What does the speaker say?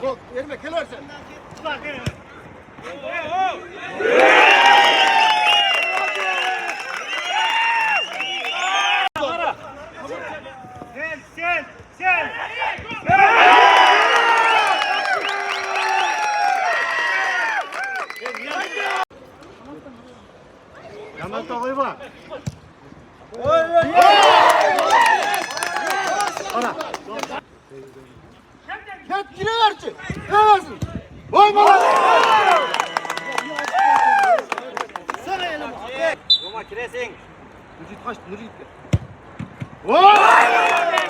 Yok, yerime kelersen. Sen. Yaman toğuy var. Ana. Ket yine verci. Ne versin? Vay bana. Sana elim. Roma kiresin. Mücit kaç, mücit. Vay!